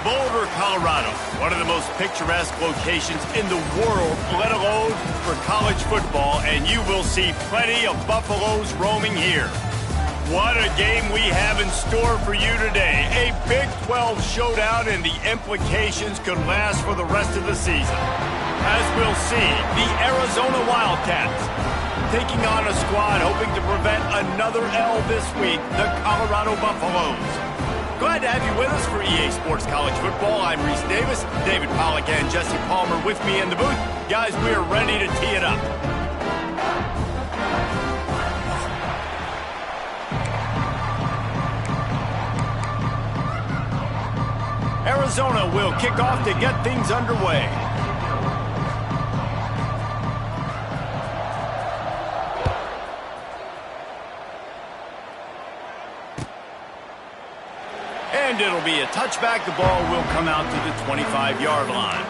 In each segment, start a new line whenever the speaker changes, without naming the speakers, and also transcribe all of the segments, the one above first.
Boulder, Colorado, one of the most picturesque locations in the world, let alone for college football, and you will see plenty of Buffaloes roaming here. What a game we have in store for you today. A Big 12 showdown, and the implications could last for the rest of the season. As we'll see, the Arizona Wildcats taking on a squad hoping to prevent another L this week, the Colorado Buffaloes. Glad to have you with us for EA Sports College Football. I'm Reese Davis, David Pollack and Jesse Palmer with me in the booth. Guys, we are ready to tee it up. Arizona will kick off to get things underway. And it'll be a touchback. The ball will come out to the 25-yard line.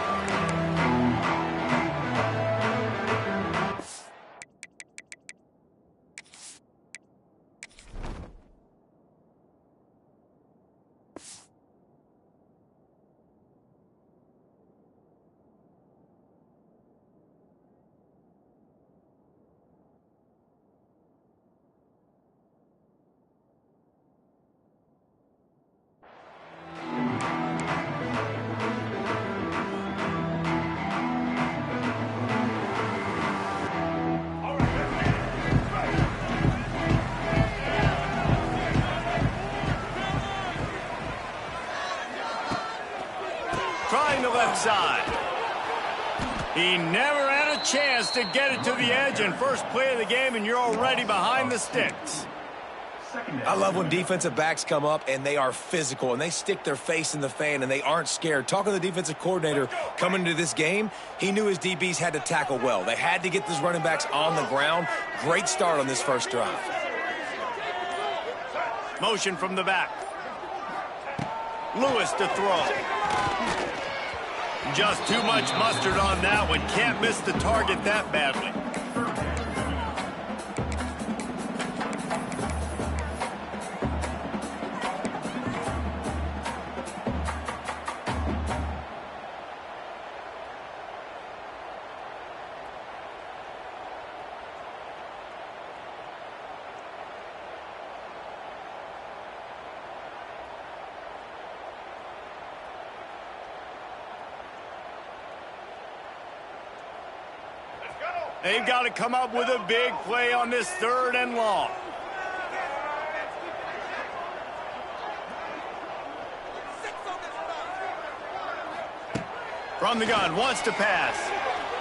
Trying the left side. He never had a chance to get it to the edge, and first play of the game, and you're already behind the sticks.
I love when defensive backs come up and they are physical and they stick their face in the fan and they aren't scared. Talking to the defensive coordinator coming into this game, he knew his DBs had to tackle well. They had to get these running backs on the ground. Great start on this first drive.
Motion from the back. Lewis to throw. Just too much mustard on that one. Can't miss the target that badly. They've got to come up with a big play on this 3rd and long. From the gun, wants to pass.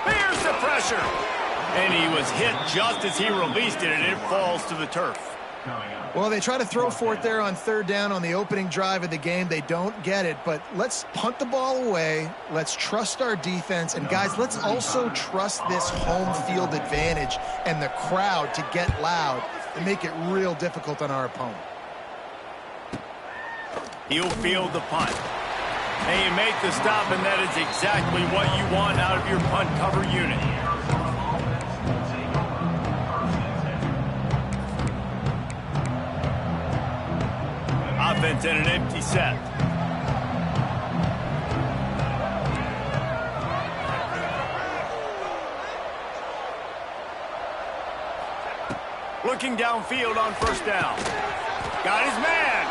Here's the pressure. And he was hit just as he released it, and it falls to the turf.
Well, they try to throw for it there on 3rd down on the opening drive of the game. They don't get it, but let's punt the ball away. Let's trust our defense. And, guys, let's also trust this home field advantage and the crowd to get loud and make it real difficult on our opponent.
He'll field the punt. And you make the stop, and that is exactly what you want out of your punt cover unit. Offense in an empty set. Looking downfield on 1st down. Got his man.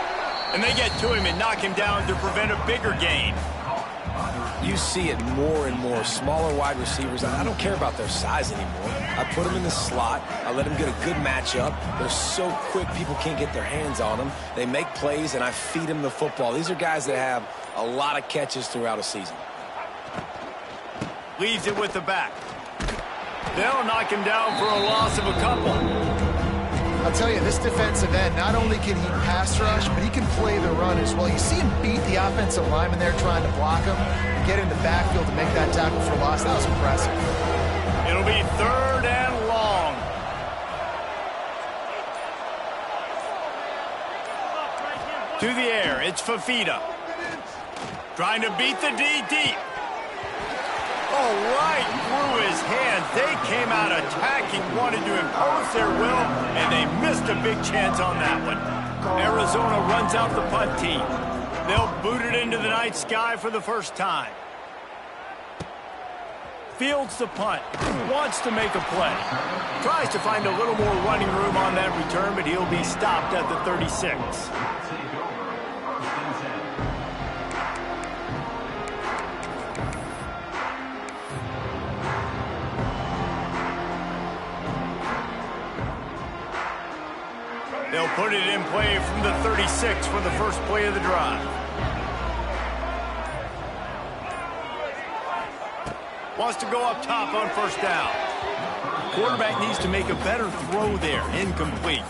And they get to him and knock him down to prevent a bigger gain.
You see it more and more. Smaller wide receivers, I don't care about their size anymore. I put them in the slot. I let them get a good matchup. They're so quick, people can't get their hands on them. They make plays, and I feed them the football. These are guys that have a lot of catches throughout a season.
Leaves it with the back. They'll knock him down for a loss of a couple.
I'll tell you, this defensive end, not only can he pass rush, but he can play the run as well. You see him beat the offensive lineman there trying to block him, get in the backfield to make that tackle for loss. That was impressive.
It'll be 3rd and long. To the air, it's Fafita. Trying to beat the D deep. Oh, right through his hands. They came out attacking, wanted to impose their will, and they missed a big chance on that one. Arizona runs out the punt team. They'll boot it into the night sky for the first time. Fields the punt. Wants to make a play. Tries to find a little more running room on that return, but he'll be stopped at the 36. They'll put it in play from the 36 for the first play of the drive. Wants to go up top on first down. Quarterback needs to make a better throw there. Incomplete.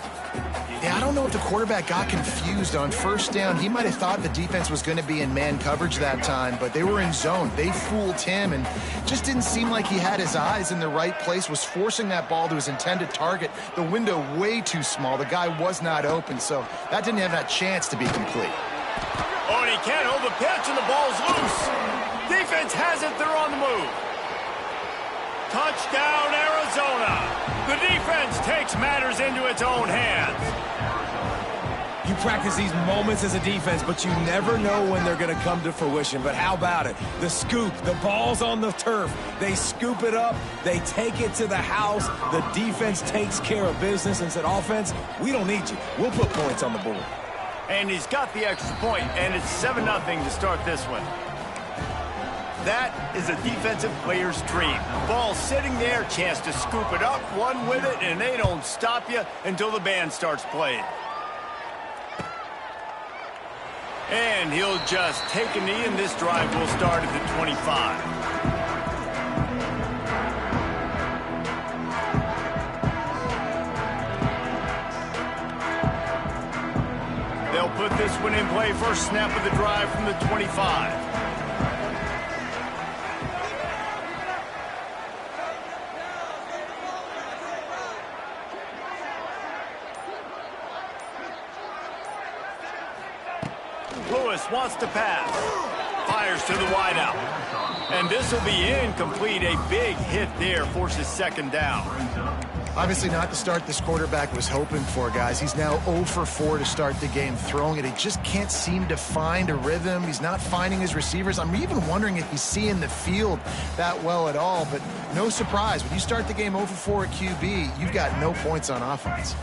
Yeah, I don't know if the quarterback got confused on first down. He might have thought the defense was going to be in man coverage that time, but they were in zone. They fooled him and just didn't seem like he had his eyes in the right place, was forcing that ball to his intended target. The window way too small. The guy was not open, so that didn't have that chance to be complete.
Oh, and he can't hold the pitch, and the ball's loose. Defense has it. They're on the move. Touchdown, Arizona. The defense takes matters into its own hands.
You practice these moments as a defense, but you never know when they're going to come to fruition. But how about it? The scoop, the ball's on the turf. They scoop it up. They take it to the house. The defense takes care of business and said, offense, we don't need you. We'll put points on the board.
And he's got the extra point, and it's 7-0 to start this one. That is a defensive player's dream. Ball sitting there, chance to scoop it up, run with it, and they don't stop you until the band starts playing. And he'll just take a knee, and this drive will start at the 25. They'll put this one in play. First snap of the drive from the 25. Wants to pass. Fires to the wideout. And this will be incomplete. A big hit there forces second down.
Obviously not the start this quarterback was hoping for, guys. He's now 0 for 4 to start the game throwing it. He just can't seem to find a rhythm. He's not finding his receivers. I'm even wondering if he's seeing the field that well at all. But no surprise. When you start the game 0 for 4 at QB, you've got no points on offense.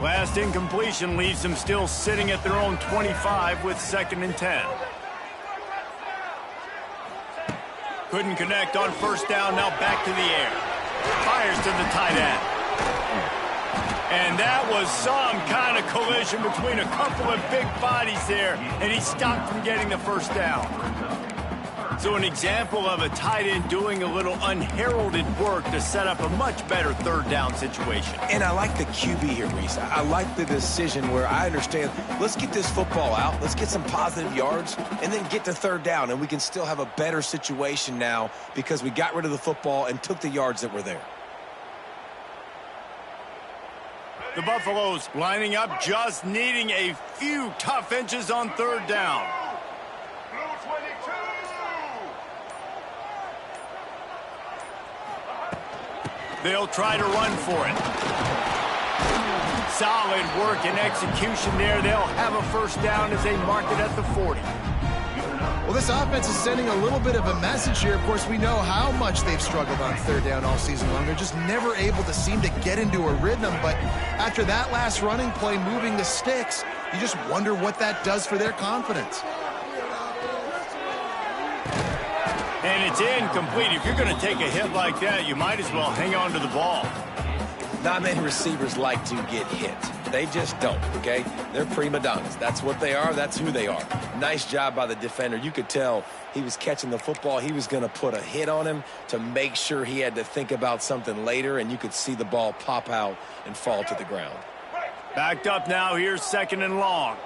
Last incompletion leaves them still sitting at their own 25 with 2nd and 10. Couldn't connect on first down, now back to the air. Fires to the tight end. And that was some kind of collision between a couple of big bodies there, and he stopped from getting the first down. So an example of a tight end doing a little unheralded work to set up a much better third down situation.
And I like the QB here, Reese. I like the decision where I understand, let's get this football out, let's get some positive yards, and then get to third down, and we can still have a better situation now because we got rid of the football and took the yards that were there.
The Buffaloes lining up, just needing a few tough inches on third down. They'll try to run for it. Solid work and execution there. They'll have a first down as they mark it at the 40.
Well, this offense is sending a little bit of a message here. Of course, we know how much they've struggled on third down all season long. They're just never able to seem to get into a rhythm. But after that last running play, moving the sticks, you just wonder what that does for their confidence.
And it's incomplete. If you're going to take a hit like that, you might as well hang on to the ball.
Not many receivers like to get hit. They just don't, okay? They're prima donnas. That's what they are. That's who they are. Nice job by the defender. You could tell he was catching the football. He was going to put a hit on him to make sure he had to think about something later, and you could see the ball pop out and fall to the ground.
Backed up now. Here's 2nd and long.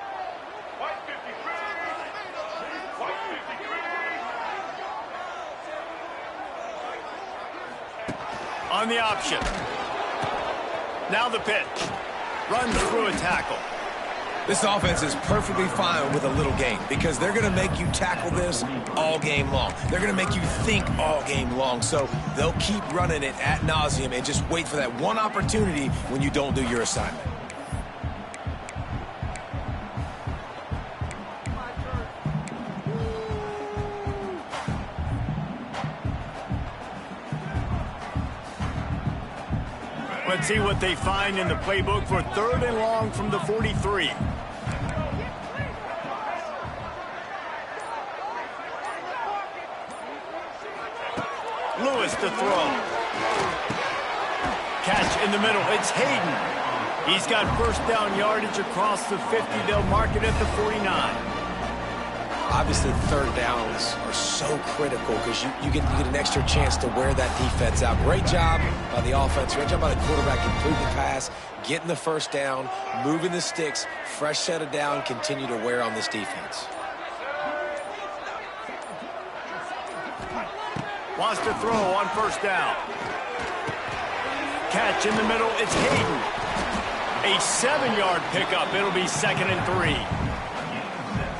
On the option. Now the pitch. Runs through a tackle.
This offense is perfectly fine with a little game because they're going to make you tackle this all game long. They're going to make you think all game long. So they'll keep running it ad nauseum and just wait for that one opportunity when you don't do your assignment.
Let's see what they find in the playbook for 3rd and long from the 43. Lewis to throw. Catch in the middle. It's Hayden. He's got first down yardage across the 50. They'll mark it at the 49.
Obviously, 3rd downs are so critical because you get an extra chance to wear that defense out. Great job by the offense. Great job by the quarterback completing the pass, getting the first down, moving the sticks, fresh set of down, continue to wear on this defense.
Wants to throw on first down. Catch in the middle. It's Hayden. A 7-yard pickup. It'll be 2nd and 3.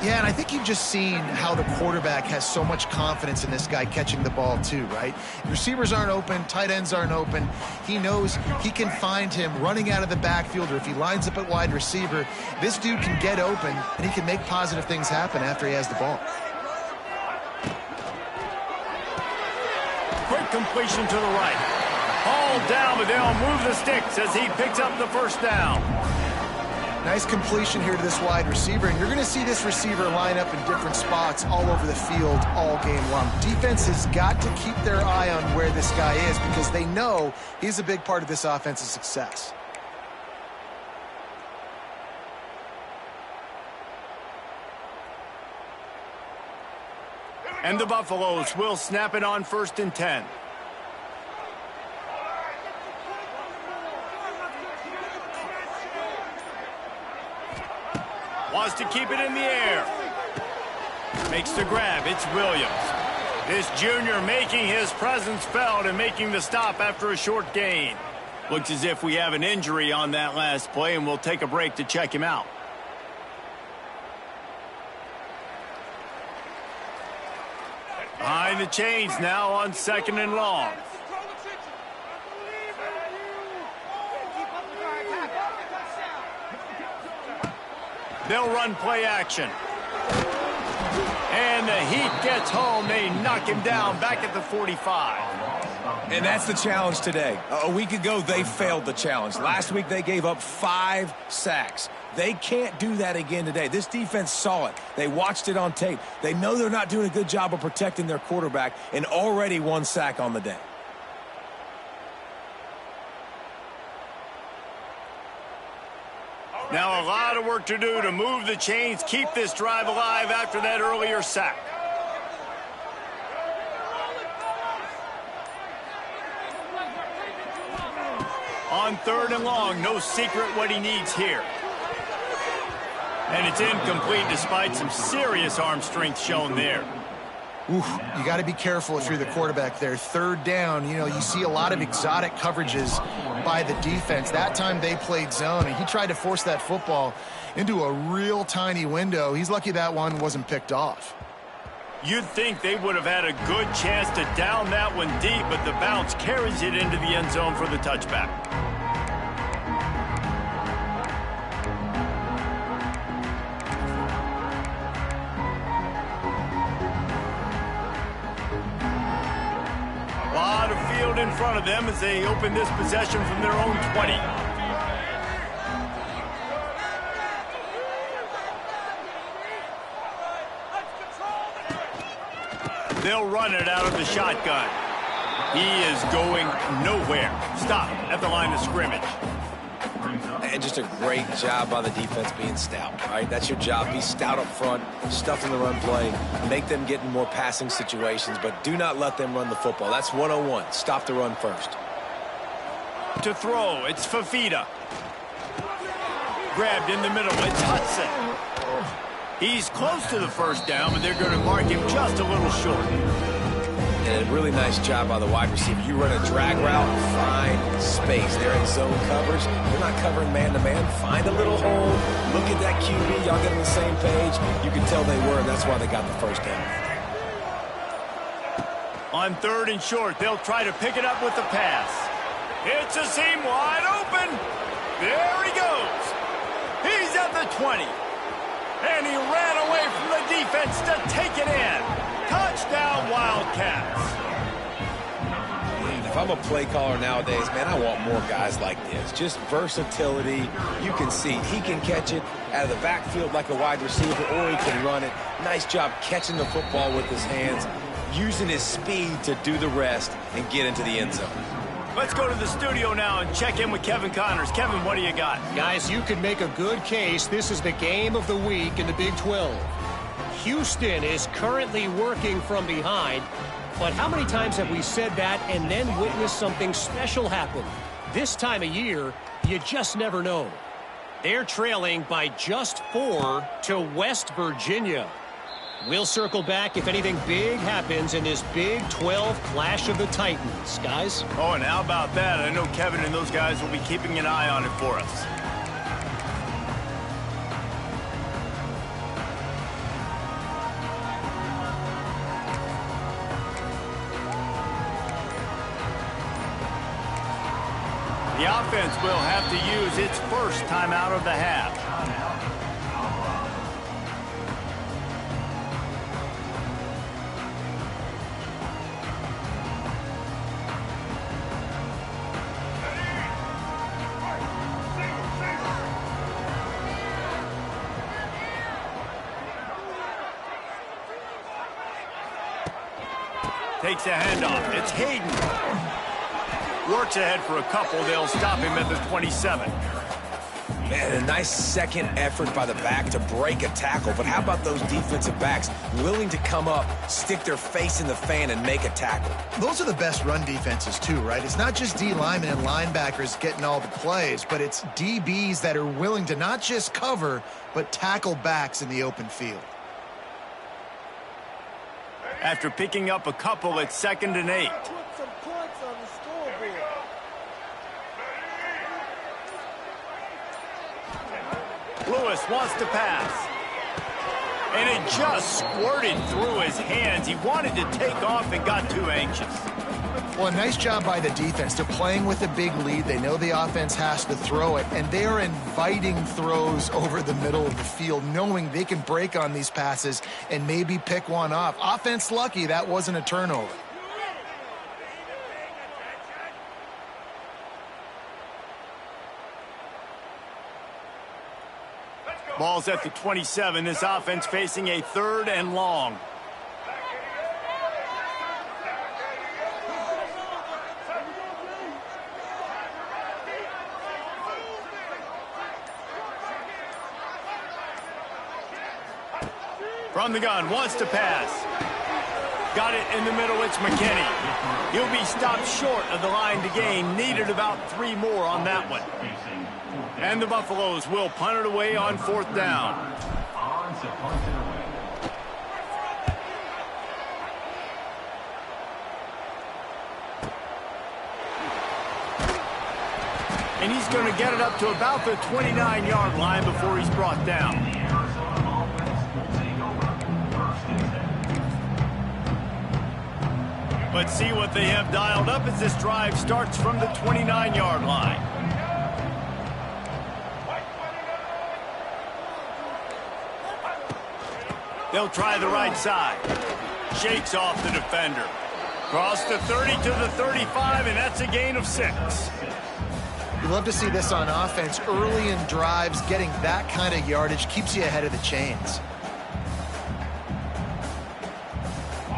Yeah, and I think you've just seen how the quarterback has so much confidence in this guy catching the ball too, right? Receivers aren't open, tight ends aren't open. He knows he can find him running out of the backfield, or if he lines up at wide receiver, this dude can get open and he can make positive things happen after he has the ball.
Quick completion to the right. All down, but they'll move the sticks as he picks up the first down.
Nice completion here to this wide receiver, and you're going to see this receiver line up in different spots all over the field all game long. Defense has got to keep their eye on where this guy is because they know he's a big part of this offense's success.
And the Buffaloes will snap it on 1st and 10. Wants to keep it in the air. Makes the grab. It's Williams. This junior making his presence felt and making the stop after a short gain. Looks as if we have an injury on that last play, and we'll take a break to check him out. Behind the chains now on 2nd and long. They'll run play action. And the Heat gets home. They knock him down back at the 45.
And that's the challenge today. A week ago, they failed the challenge. Last week, they gave up 5 sacks. They can't do that again today. This defense saw it. They watched it on tape. They know they're not doing a good job of protecting their quarterback, and already 1 sack on the day.
Now a lot of work to do to move the chains, keep this drive alive after that earlier sack. On 3rd and long, no secret what he needs here. And it's incomplete despite some serious arm strength shown there.
Oof, you got to be careful if you're the quarterback there. 3rd down, you see a lot of exotic coverages by the defense. That time they played zone, and he tried to force that football into a real tiny window. He's lucky that one wasn't picked off.
You'd think they would have had a good chance to down that one deep, but the bounce carries it into the end zone for the touchback. In front of them as they open this possession from their own 20. They'll run it out of the shotgun. He is going nowhere. Stop at the line of scrimmage.
And just a great job by the defense being stout, all right? That's your job. Be stout up front, stuff in the run play, make them get in more passing situations, but do not let them run the football. That's 101. Stop the run first.
To throw, it's Fafita. Grabbed in the middle, it's Hudson. He's close to the first down, but they're going to mark him just a little short.
And a really nice job by the wide receiver. You run a drag route, find space. They're in zone coverage. You're not covering man-to-man. Find a little hole. Look at that QB. Y'all get on the same page. You can tell they were, and that's why they got the first down.
On 3rd and short, they'll try to pick it up with the pass. It's a seam wide open. There he goes. He's at the 20. And he ran away from the defense to take it in. Touchdown, Wildcats.
If I'm a play caller nowadays, man, I want more guys like this. Just versatility. You can see he can catch it out of the backfield like a wide receiver, or he can run it. Nice job catching the football with his hands, using his speed to do the rest and get into the end zone.
Let's go to the studio now and check in with Kevin Connors. Kevin, what do you got?
Guys, you can make a good case. This is the game of the week in the Big 12. Houston is currently working from behind, but how many times have we said that and then witnessed something special happen? This time of year, you just never know. They're trailing by just 4 to West Virginia. We'll circle back if anything big happens in this Big 12 Clash of the Titans, guys.
Oh, and how about that? I know Kevin and those guys will be keeping an eye on it for us. The offense will have to use its first timeout of the half. Takes a handoff. It's Hayden. Works ahead for a couple. They'll stop him at the 27.
Man, a nice second effort by the back to break a tackle. But how about those defensive backs willing to come up, stick their face in the fan, and make a tackle?
Those are the best run defenses, too, right? It's not just D linemen and linebackers getting all the plays, but it's DBs that are willing to not just cover, but tackle backs in the open field.
After picking up a couple, it's 2nd and 8. Lewis wants to pass. And it just squirted through his hands. He wanted to take off and got too anxious.
Well, a nice job by the defense. They're playing with a big lead. They know the offense has to throw it, and they are inviting throws over the middle of the field, knowing they can break on these passes and maybe pick one off. Offense lucky that wasn't a turnover.
Ball's at the 27. This offense facing a 3rd and long. From the gun, wants to pass. Got it in the middle, it's McKinney. He'll be stopped short of the line to gain. Needed about 3 more on that one. And the Buffaloes will punt it away on 4th down. And he's going to get it up to about the 29-yard line before he's brought down. Let's see what they have dialed up as this drive starts from the 29-yard line. They'll try the right side. Shakes off the defender. Cross the 30 to the 35, and that's a gain of 6.
You love to see this on offense. Early in drives, getting that kind of yardage keeps you ahead of the chains.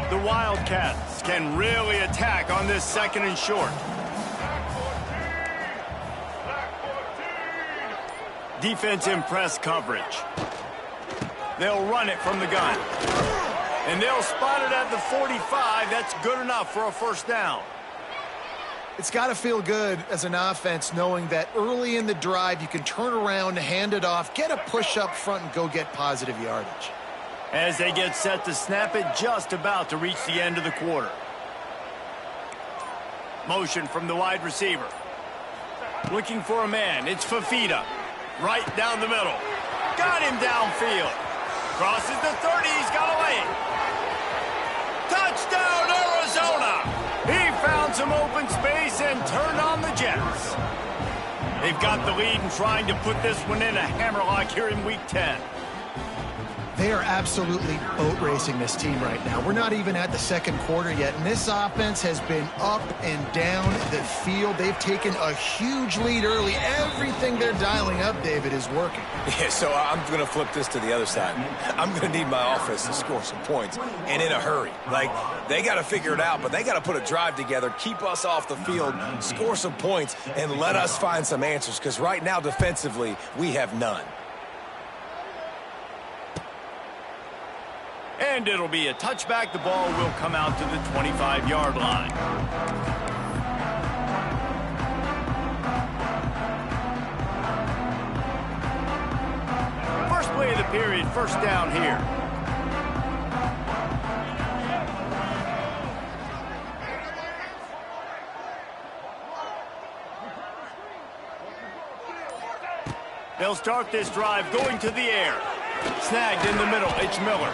The Wildcats can really attack on this 2nd and short. Defense in press coverage. They'll run it from the gun. And they'll spot it at the 45. That's good enough for a 1st down.
It's got to feel good as an offense knowing that early in the drive you can turn around, hand it off, get a push up front, and go get positive yardage.
As they get set to snap it, just about to reach the end of the quarter. Motion from the wide receiver. Looking for a man. It's Fafita. Right down the middle. Got him downfield. Crosses the 30. He's got away. Touchdown, Arizona. He found some open space and turned on the Jets. They've got the lead and trying to put this one in a hammerlock here in Week 10.
They are absolutely boat racing this team right now. We're not even at the second quarter yet, and this offense has been up and down the field. They've taken a huge lead early. Everything they're dialing up, David, is working.
Yeah, so I'm going to flip this to the other side. I'm going to need my offense to score some points, and in a hurry. Like, they got to figure it out, but they got to put a drive together, keep us off the field, score some points, and let us find some answers, because right now, defensively, we have none.
And it'll be a touchback. The ball will come out to the 25-yard line. First play of the period, first down here. They'll start this drive going to the air. Snagged in the middle, it's Miller.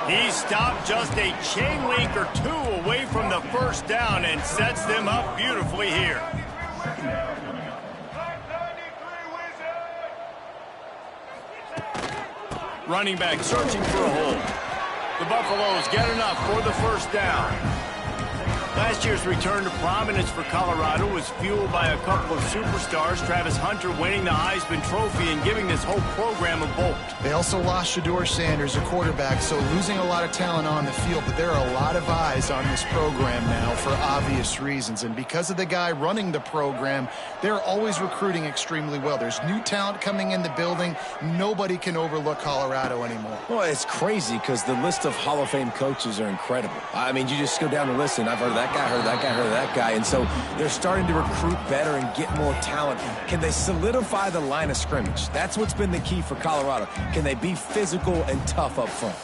He stopped just a chain link or two away from the first down and sets them up beautifully here. Running back searching for a hole. The Buffaloes get enough for the first down. Last year's return to prominence for Colorado was fueled by a couple of superstars, Travis Hunter winning the Heisman Trophy and giving this whole program a bolt.
They also lost Shedeur Sanders, a quarterback, so losing a lot of talent on the field, but there are a lot of eyes on this program now for obvious reasons, and because of the guy running the program, they're always recruiting extremely well. There's new talent coming in the building. Nobody can overlook Colorado anymore.
Well, it's crazy because the list of Hall of Fame coaches are incredible. I mean, you just go down the list, and I've heard that guy, heard that guy, heard that guy, and so they're starting to recruit better and get more talent. Can they solidify the line of scrimmage? That's what's been the key for Colorado. Can they be physical and tough up front?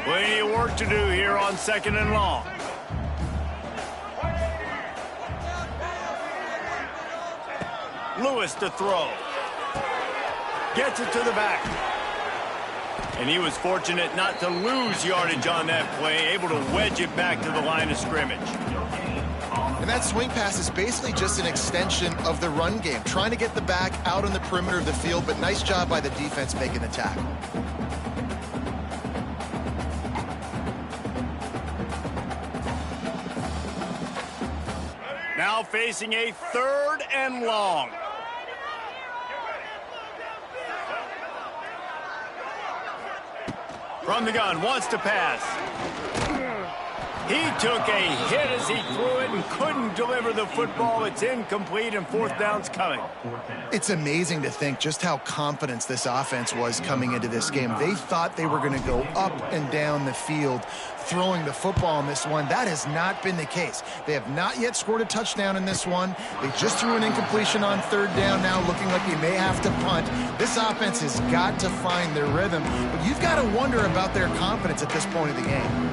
Plenty of work to do here on second and long. Lewis to throw. Gets it to the back. And he was fortunate not to lose yardage on that play, able to wedge it back to the line of scrimmage.
And that swing pass is basically just an extension of the run game, trying to get the back out on the perimeter of the field, but nice job by the defense making the tackle.
Now facing a third and long. From the gun, wants to pass. He took a hit as he threw it and couldn't deliver the football. It's incomplete and fourth down's coming.
It's amazing to think just how confident this offense was coming into this game. They thought they were going to go up and down the field throwing the football in this one. That has not been the case. They have not yet scored a touchdown in this one. They just threw an incompletion on third down now, looking like they may have to punt. This offense has got to find their rhythm, but you've got to wonder about their confidence at this point of the game.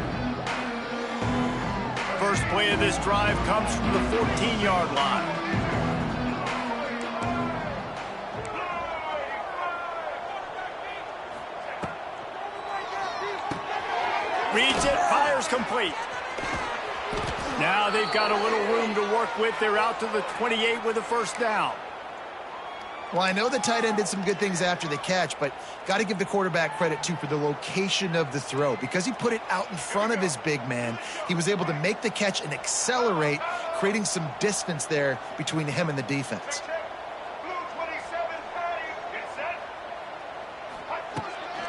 First play of this drive comes from the 14-yard line. Reads it, fires complete. Now they've got a little room to work with. They're out to the 28 with a first down.
Well, I know the tight end did some good things after the catch, but got to give the quarterback credit, too, for the location of the throw. Because he put it out in front of his big man, he was able to make the catch and accelerate, creating some distance there between him and the defense.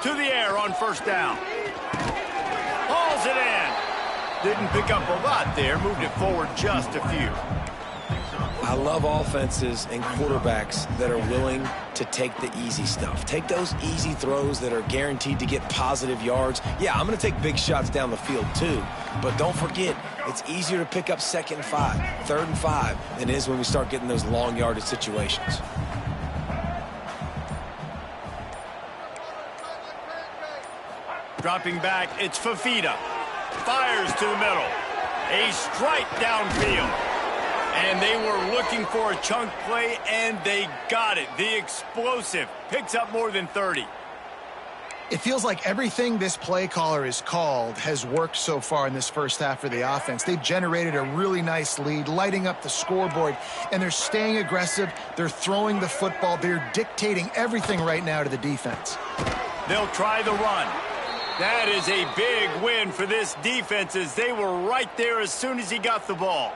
To the air on first down. Hauls it in. Didn't pick up a lot there, moved it forward just a few.
I love offenses and quarterbacks that are willing to take the easy stuff. Take those easy throws that are guaranteed to get positive yards. Yeah, I'm going to take big shots down the field too, but don't forget, it's easier to pick up second and 5, third and 5 than it is when we start getting those long yardage situations.
Dropping back, it's Fafita. Fires to the middle. A strike downfield. And they were looking for a chunk play, and they got it. The explosive picks up more than 30.
It feels like everything this play caller has called has worked so far in this first half for the offense. They've generated a really nice lead, lighting up the scoreboard, and they're staying aggressive. They're throwing the football. They're dictating everything right now to the defense.
They'll try the run. That is a big win for this defense as they were right there as soon as he got the ball.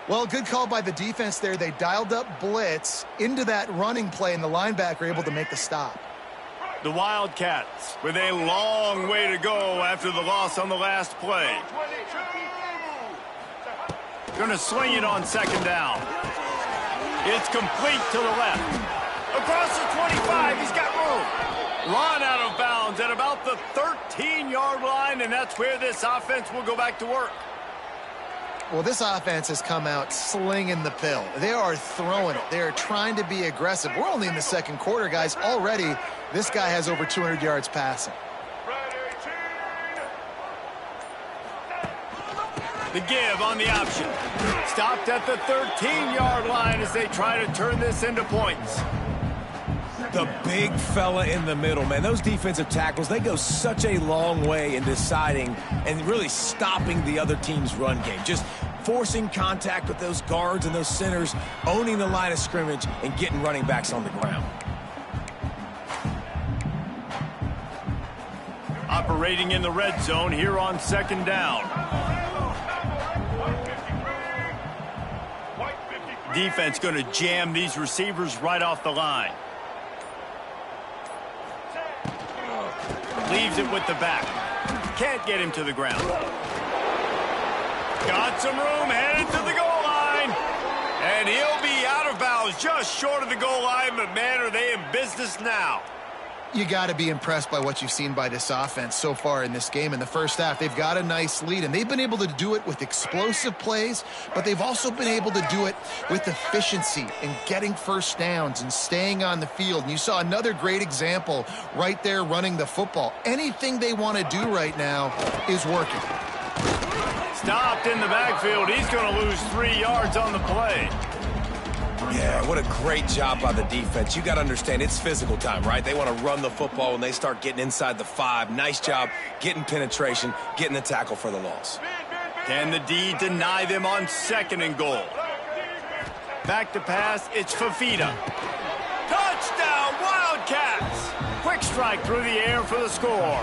Well, good call by the defense there. They dialed up blitz into that running play, and the linebacker able to make the stop.
The Wildcats with a long way to go after the loss on the last play. Going to sling it on second down. It's complete to the left. Across the 25, he's got room. Run out of bounds at about the 13-yard line, and that's where this offense will go back to work.
Well, this offense has come out slinging the pill. They are throwing it. They are trying to be aggressive. We're only in the second quarter, guys. Already, this guy has over 200 yards passing.
The give on the option. Stopped at the 13-yard line as they try to turn this into points.
The big fella in the middle, man. Those defensive tackles, they go such a long way in deciding and really stopping the other team's run game. Just forcing contact with those guards and those centers, owning the line of scrimmage, and getting running backs on the ground.
Operating in the red zone here on second down. Defense going to jam these receivers right off the line. Leaves it with the back. Can't get him to the ground. Got some room, headed to the goal line. And he'll be out of bounds just short of the goal line, but man, are they in business now.
You got to be impressed by what you've seen by this offense so far in this game. In the first half, they've got a nice lead, and they've been able to do it with explosive plays, but they've also been able to do it with efficiency and getting first downs and staying on the field. And you saw another great example right there running the football. Anything they want to do right now is working.
Stopped in the backfield. He's going to lose 3 yards on the play.
Yeah, what a great job by the defense. You got to understand, it's physical time, right? They want to run the football when they start getting inside the 5. Nice job getting penetration, getting the tackle for the loss.
Can the D deny them on second and goal? Back to pass, it's Fafita. Touchdown, Wildcats! Quick strike through the air for the score.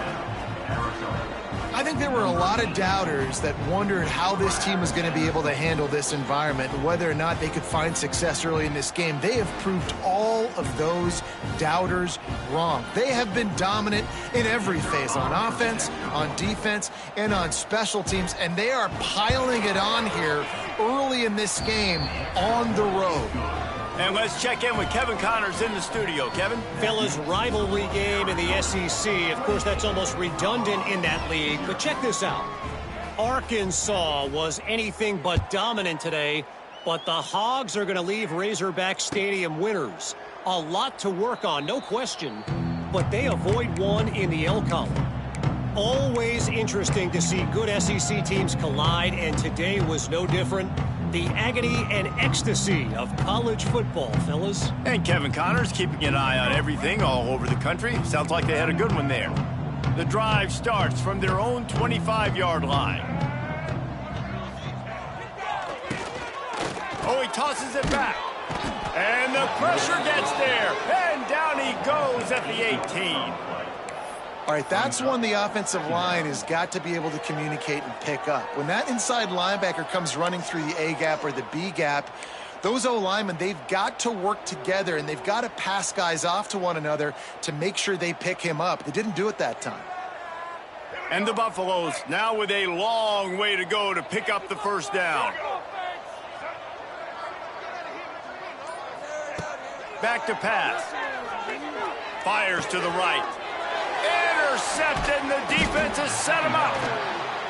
I think there were a lot of doubters that wondered how this team was going to be able to handle this environment and whether or not they could find success early in this game. They have proved all of those doubters wrong. They have been dominant in every phase, on offense, on defense, and on special teams, and they are piling it on here early in this game on the road.
And let's check in with Kevin Connors in the studio. Kevin?
Fellas, rivalry game in the SEC. Of course, that's almost redundant in that league. But check this out. Arkansas was anything but dominant today, but the Hogs are going to leave Razorback Stadium winners. A lot to work on, no question, but they avoid one in the L column. Always interesting to see good SEC teams collide, and today was no different. The agony and ecstasy of college football, fellas.
And Kevin Connors keeping an eye on everything all over the country. Sounds like they had a good one there. The drive starts from their own 25-yard line. Oh, he tosses it back. And the pressure gets there. And down he goes at the 18.
All right, that's one the offensive line has got to be able to communicate and pick up. When that inside linebacker comes running through the A gap or the B gap, those O-linemen, they've got to work together, and they've got to pass guys off to one another to make sure they pick him up. They didn't do it that time.
And the Buffaloes now with a long way to go to pick up the first down. Back to pass. Fires to the right. Intercepted, and the defense has set him up.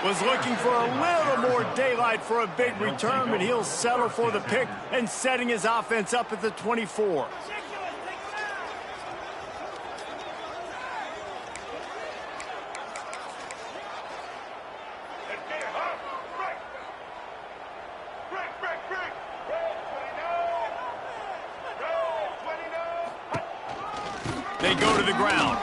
Was looking for a little more daylight for a big return, but he'll settle for the pick and setting his offense up at the 24. They go to the ground.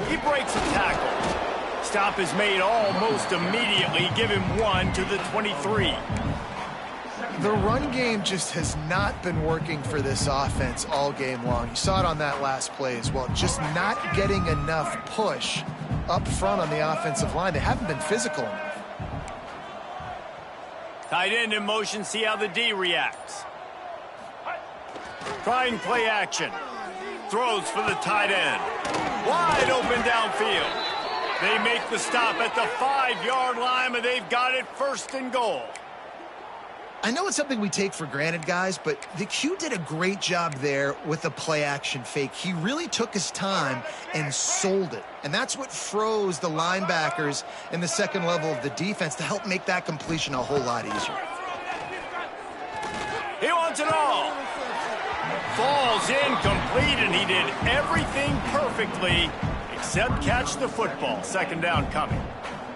He breaks a tackle. Stop is made almost immediately. Give him 1 to the 23.
The run game just has not been working for this offense all game long. You saw it on that last play as well. Just not getting enough push up front on the offensive line. They haven't been physical enough.
Tight end in motion, see how the D reacts. Trying play action. Throws for the tight end. Wide open downfield. They make the stop at the 5-yard line, and they've got it 1st and goal.
I know it's something we take for granted, guys, but the Q did a great job there with the play-action fake. He really took his time and sold it. And that's what froze the linebackers in the second level of the defense to help make that completion a whole lot easier.
He wants it all. Falls incomplete, and he did everything perfectly except catch the football. 2nd down coming.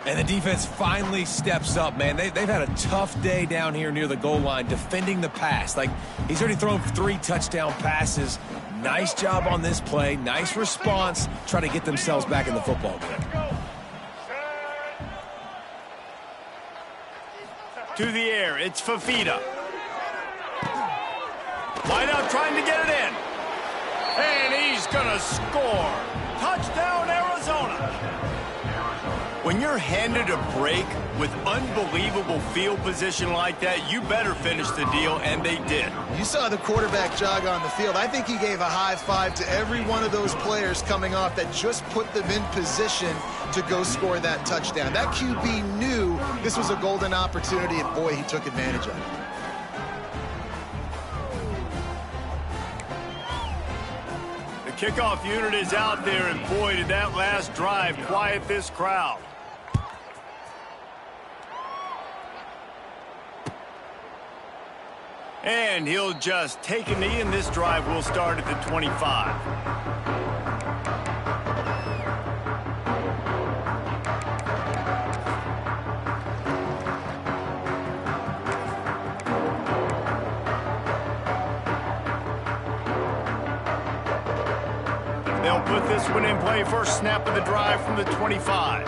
And the defense finally steps up, man. They've had a tough day down here near the goal line defending the pass. Like, he's already thrown 3 touchdown passes. Nice job on this play. Nice response. Try to get themselves back in the football game.
To the air, it's Fafita. Wide out trying to get it in. And he's gonna score. Touchdown, Arizona. When you're handed a break with unbelievable field position like that, you better finish the deal, and they did.
You saw the quarterback jog on the field. I think he gave a high five to every one of those players coming off that just put them in position to go score that touchdown. That QB knew this was a golden opportunity, and boy, he took advantage of it.
The kickoff unit is out there, and boy, did that last drive quiet this crowd. And he'll just take a knee, and this drive will start at the 25. They'll put this one in play. First snap of the drive from the 25.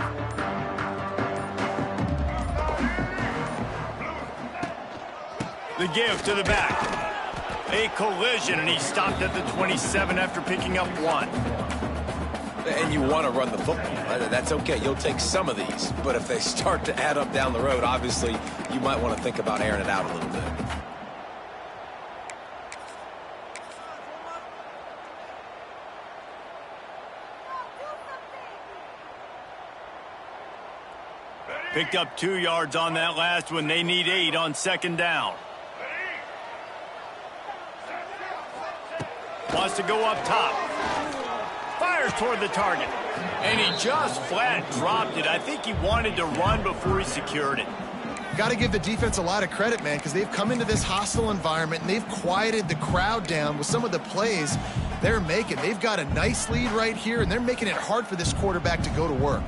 The give to the back. A collision, and he stopped at the 27 after picking up 1.
And you want to run the football. That's okay. You'll take some of these. But if they start to add up down the road, obviously, you might want to think about airing it out a little bit.
Picked up 2 yards on that last one. They need 8 on 2nd down. Wants to go up top. Fires toward the target. And he just flat dropped it. I think he wanted to run before he secured it.
Got to give the defense a lot of credit, man, because they've come into this hostile environment and they've quieted the crowd down with some of the plays they're making. They've got a nice lead right here, and they're making it hard for this quarterback to go to work.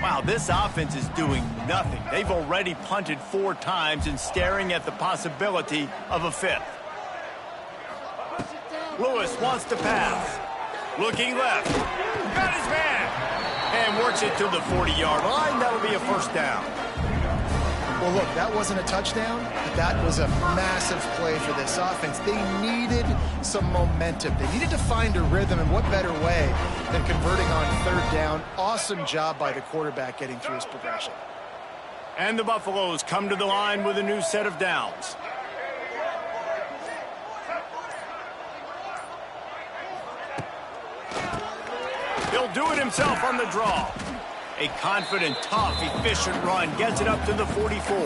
Wow, this offense is doing nothing. They've already punted 4 times and staring at the possibility of a 5th. Lewis wants to pass. Looking left. Got his man. And works it to the 40-yard line. That'll be a 1st down.
Well, look, that wasn't a touchdown, but that was a massive play for this offense. They needed some momentum. They needed to find a rhythm, and what better way than converting on 3rd down. Awesome job by the quarterback getting through his progression.
And the Buffaloes come to the line with a new set of downs. He'll do it himself on the draw. A confident, tough, efficient run gets it up to the 44.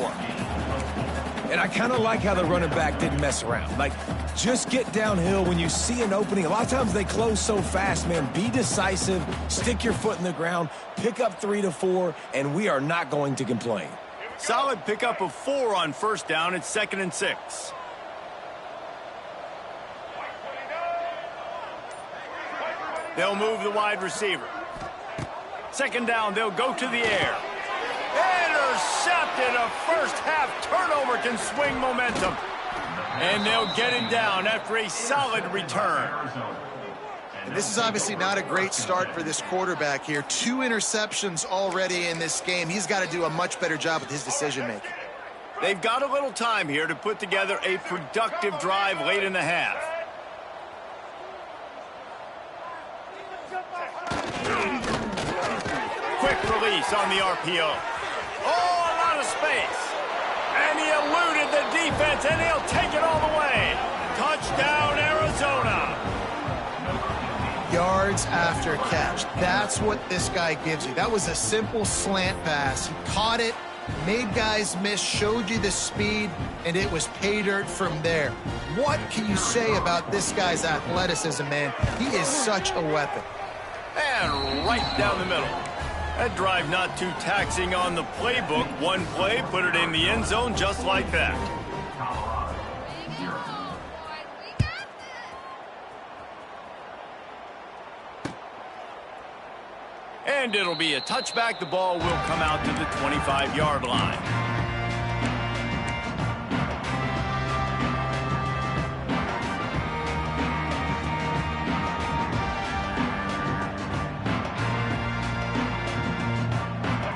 And I kind of like how the running back didn't mess around. Like, just get downhill when you see an opening. A lot of times they close so fast, man. Be decisive, stick your foot in the ground, pick up 3 to 4, and we are not going to complain.
Solid pickup of 4 on 1st down. It's 2nd and 6. They'll move the wide receiver. 2nd down, they'll go to the air. Intercepted. A first-half turnover can swing momentum. And they'll get him down after a solid return.
And this is obviously not a great start for this quarterback here. 2 interceptions already in this game. He's got to do a much better job with his decision-making.
They've got a little time here to put together a productive drive late in the half. Quick release on the RPO. Oh, a lot of space. And he eluded the defense, and he'll take it all the way. Touchdown, Arizona.
Yards after catch. That's what this guy gives you. That was a simple slant pass. He caught it, made guys miss, showed you the speed, and it was pay dirt from there. What can you say about this guy's athleticism, man? He is such a weapon.
And right down the middle. That drive not too taxing on the playbook. One play, put it in the end zone just like that. And it'll be a touchback. The ball will come out to the 25-yard line.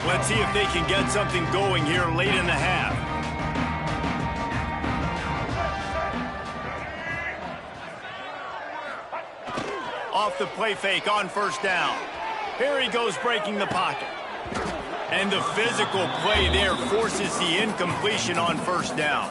Let's see if they can get something going here late in the half. Off the play fake on first down. Here he goes breaking the pocket. And the physical play there forces the incompletion on first down.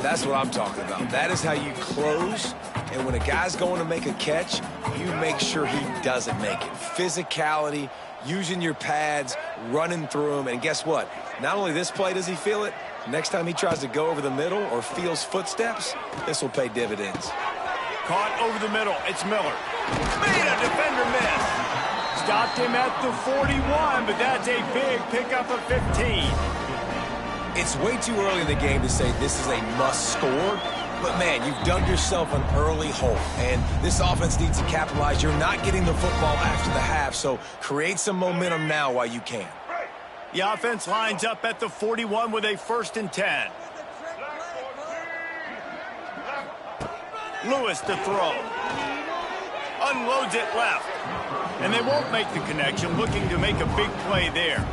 That's what I'm talking about. That is how you close. And when a guy's going to make a catch, you make sure he doesn't make it. Physicality, using your pads, running through them. And guess what? Not only this play does he feel it, next time he tries to go over the middle or feels footsteps, this will pay dividends.
Caught over the middle. It's Miller. Made a defender miss. Stopped him at the 41, but that's a big pickup of 15.
It's way too early in the game to say this is a must score. But, man, you've dug yourself an early hole, and this offense needs to capitalize. You're not getting the football after the half, so create some momentum now while you can.
The offense lines up at the 41 with a 1st and 10. Lewis to throw. Unloads it left. And they won't make the connection, looking to make a big play there.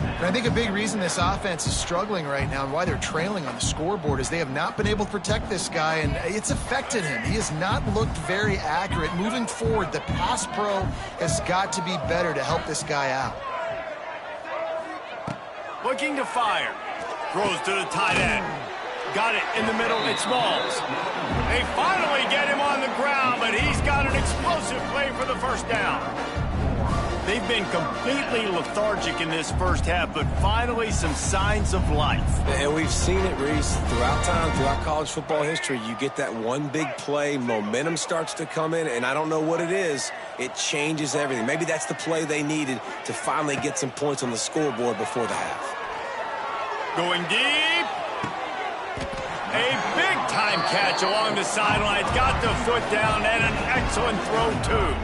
And I think a big reason this offense is struggling right now and why they're trailing on the scoreboard is they have not been able to protect this guy, and it's affected him. He has not looked very accurate. Moving forward, the pass pro has got to be better to help this guy out.
Looking to fire. Throws to the tight end. Got it in the middle. It's Smalls. They finally get him on the ground, but he's got an explosive play for the first down. They've been completely lethargic in this first half, but finally some signs of life.
And we've seen it, Reese, throughout time, throughout college football history. You get that one big play, momentum starts to come in, and I don't know what it is. It changes everything. Maybe that's the play they needed to finally get some points on the scoreboard before the half.
Going deep. A big-time catch along the sidelines. Got the foot down, and an excellent throw, too.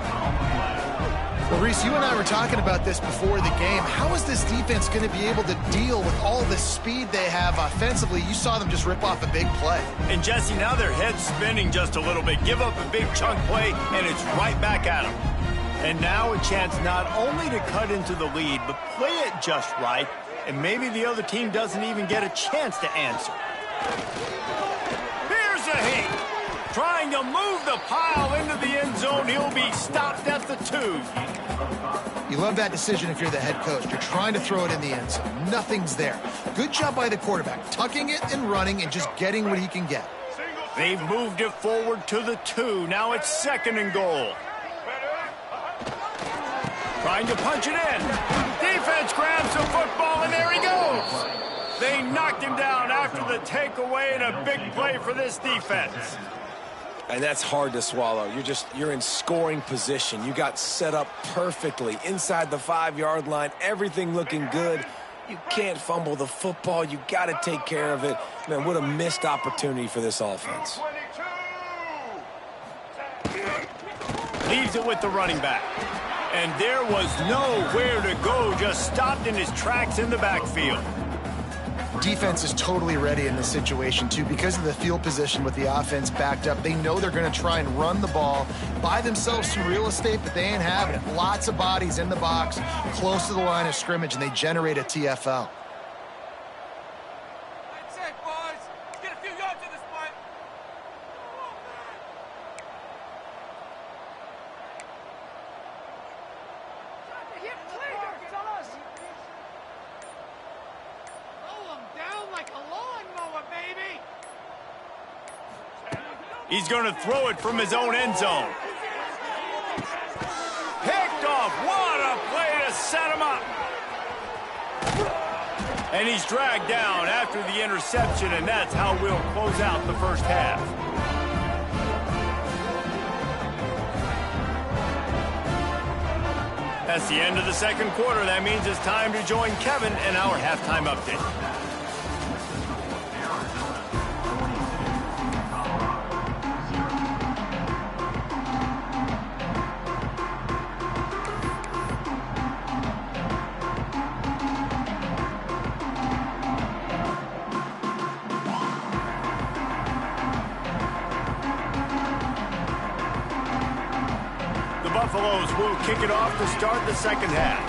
Well, Reese, you and I were talking about this before the game. How is this defense going to be able to deal with all the speed they have offensively? You saw them just rip off a big play.
And, Jesse, now their head's spinning just a little bit. Give up a big chunk play, and it's right back at them. And now a chance not only to cut into the lead, but play it just right, and maybe the other team doesn't even get a chance to answer. Here's a hit. Trying to move the pile into the end zone. He'll be stopped at the 2.
You love that decision if you're the head coach. You're trying to throw it in the end zone. Nothing's there. Good job by the quarterback, tucking it and running and just getting what he can get.
They've moved it forward to the 2. Now it's 2nd and goal. Trying to punch it in. Defense grabs the football, and there he goes. They knocked him down after the takeaway, and a big play for this defense.
And that's hard to swallow. You're in scoring position. You got set up perfectly inside the 5-yard line. Everything looking good. You can't fumble the football. You got to take care of it. Man, what a missed opportunity for this offense.
Leaves it with the running back. And there was nowhere to go. Just stopped in his tracks in the backfield.
Defense is totally ready in this situation, too. Because of the field position with the offense backed up, they know they're going to try and run the ball, buy themselves some real estate, but they ain't having it. Lots of bodies in the box, close to the line of scrimmage, and they generate a TFL.
That's it, boys. Let's get a few yards in this one. Down like a lawnmower, baby.
He's going to throw it from his own end zone. Picked off. What a play to set him up. And he's dragged down after the interception, and that's how we'll close out the first half. That's the end of the second quarter. That means it's time to join Kevin in our halftime update. Buffaloes will kick it off to start the second half.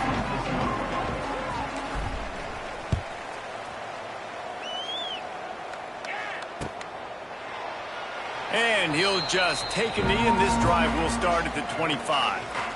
And he'll just take a knee, and this drive will start at the 25.